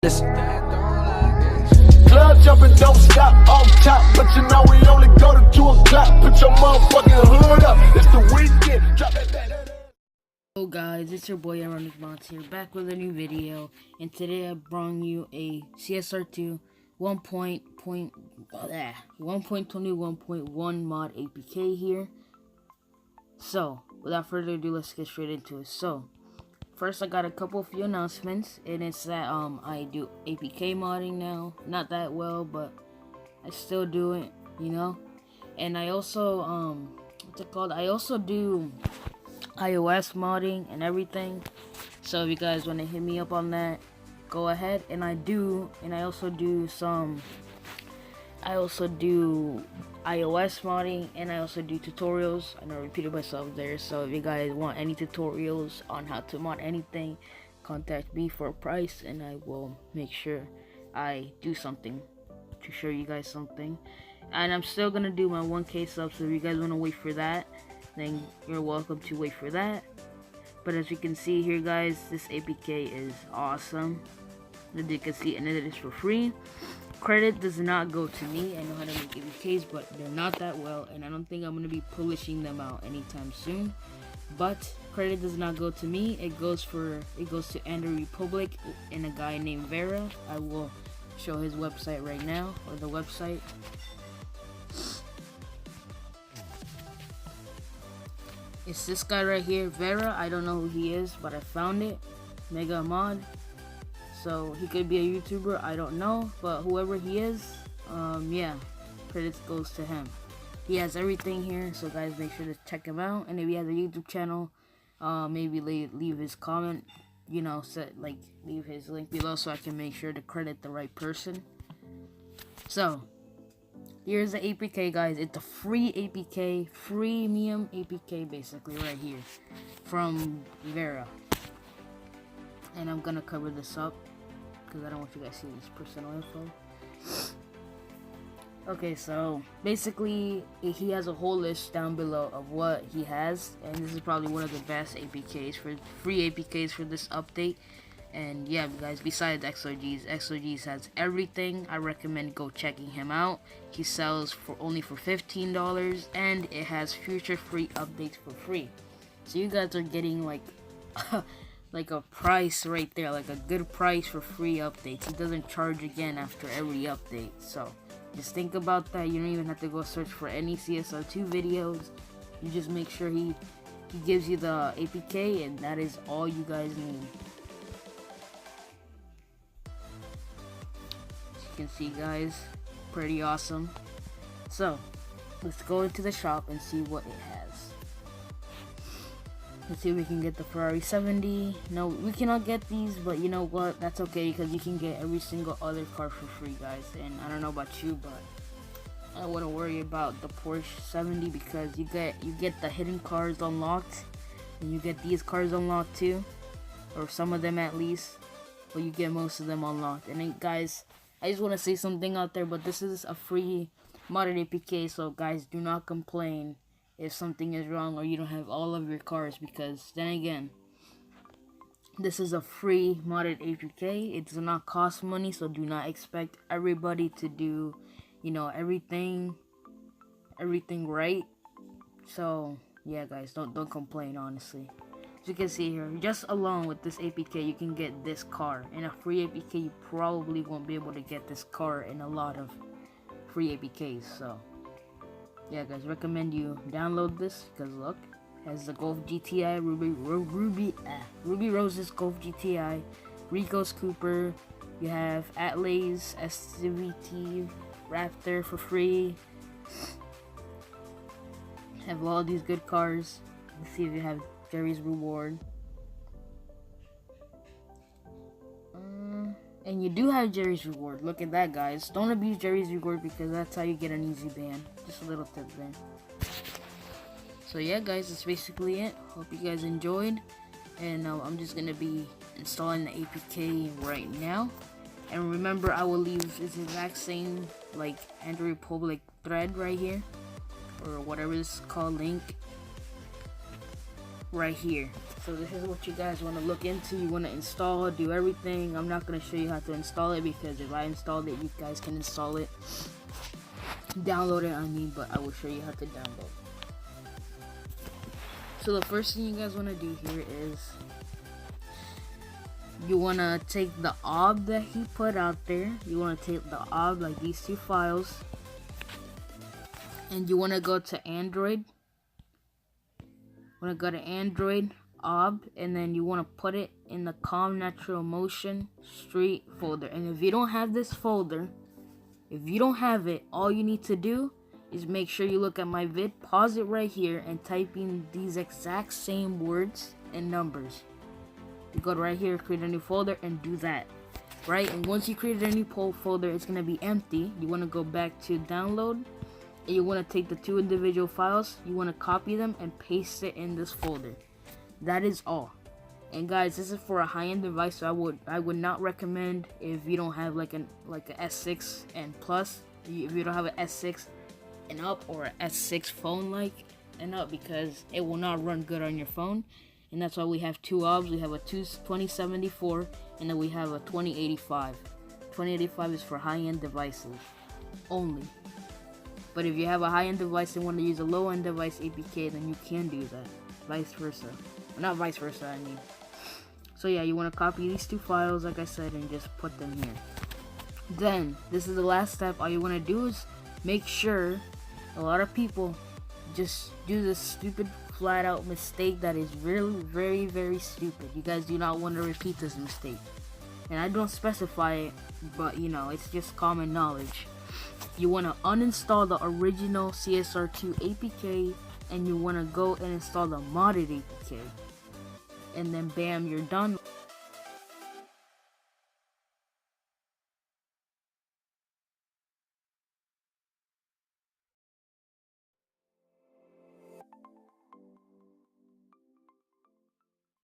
Listen. Club jumping, don't stop off top, but you know we only go to 2 o'clock. Put your motherfucking hood up. It's the weekend. Drop that. Hello guys, it's your boy Ironic Mods here, back with a new video, and today I brought you a CSR2 1.21.1 mod APK here. So, without further ado, let's get straight into it. So, first I got a few announcements, and it's that I do APK modding now. Not that well, but I still do it, you know. And I also what's it called? I also do iOS modding and everything. So if you guys want to hit me up on that, go ahead. And I also do iOS modding, and I also do tutorials. I know I repeated myself there, so if you guys want any tutorials on how to mod anything, contact me for a price, and I will make sure I do something to show you guys something. And I'm still gonna do my 1K sub, so if you guys want to wait for that, then you're welcome to wait for that. But as you can see here, guys, this APK is awesome. As you can see, and it is for free. Credit does not go to me. I know how to make APKs, but they're not that well, and I don't think I'm going to be publishing them out anytime soon. But credit does not go to me. It goes to Andrew Republic and a guy named Vera. I will show his website right now, or the website. It's this guy right here, Vera. I don't know who he is, but I found it. Mega Mod. So he could be a YouTuber, I don't know, but whoever he is, yeah, credits goes to him. He has everything here, so guys, make sure to check him out. And if he has a YouTube channel, maybe leave his comment, you know, leave his link below so I can make sure to credit the right person. So here's the APK, guys. It's a free APK, freemium APK, basically, right here from Vera. And I'm gonna cover this up because I don't want you guys to see this personal info. Okay, so basically he has a whole list down below of what he has, and this is probably one of the best APKs for free APKs for this update. And yeah, guys, besides XOGs has everything. I recommend go checking him out. He sells only for $15, and it has future free updates for free. So you guys are getting like like a price right there, like a good price for free updates. He doesn't charge again after every update, so just think about that. You don't even have to go search for any CSR2 videos. You just make sure he gives you the APK, and that is all you guys need. As you can see, guys, pretty awesome. So let's go into the shop and see what it has. Let's see if we can get the Ferrari 70. No, we cannot get these, but you know what? That's okay, because you can get every single other car for free, guys. And I don't know about you, but I don't want to worry about the Porsche 70 because you get the hidden cars unlocked, and you get these cars unlocked too, or some of them at least. But you get most of them unlocked. And then, guys, I just want to say something out there, but this is a free modded APK, so guys, do not complain if something is wrong or you don't have all of your cars, because then again, this is a free modded APK. It does not cost money, so do not expect everybody to do, you know, everything right. So yeah, guys, don't complain, honestly. As you can see here, just alone with this APK, you can get this car. In a free APK, you probably won't be able to get this car in a lot of free APKs. So yeah, guys, recommend you download this, because look, it has the Golf GTI, Ruby Rose's Golf GTI, Rico's Cooper, you have Atlays SVT Raptor for free. Have all these good cars. Let's see if you have Jerry's Reward. And you do have Jerry's Reward. Look at that, guys. Don't abuse Jerry's Reward, because that's how you get an easy ban. Just a little tip there. So yeah, guys, that's basically it. Hope you guys enjoyed. And I'm just going to be installing the APK right now. And remember, I will leave this exact same, like, Andrew Republic thread right here, or whatever this is called, link. right here. So this is what you guys want to look into. You want to install, do everything. I'm not going to show you how to install it because if I installed it, you guys can install it. Download it, I mean, but I will show you how to download. So the first thing you guys want to do here is you want to take the OB that he put out there. You want to take the OB, like these two files, and you want to go to Android. Want to go to Android, OB, and then you want to put it in the Calm Natural Motion Street folder. And if you don't have this folder, if you don't have it, all you need to do is make sure you look at my vid, pause it right here, and type in these exact same words and numbers. You go right here, create a new folder, and do that. Right? And once you create a new folder, it's going to be empty. You want to go back to download. And you want to take the two individual files, you want to copy them and paste it in this folder. That is all. And guys, this is for a high-end device, so I would not recommend if you don't have like a S6 and plus, if you don't have an S6 and up or an S6 phone like and up, because it will not run good on your phone. And that's why we have two OBs. We have a 2074 and then we have a 2085. 2085 is for high-end devices only. But if you have a high-end device and want to use a low-end device APK, then you can do that. Vice versa. Well, not vice versa, I mean. So yeah, you want to copy these two files, like I said, and just put them here. Then, this is the last step. All you want to do is make sure, a lot of people just do this stupid flat-out mistake that is really very, very stupid. You guys do not want to repeat this mistake. And I don't specify it, but you know, it's just common knowledge. You want to uninstall the original CSR2 APK and you want to go and install the modded APK, and then bam, you're done.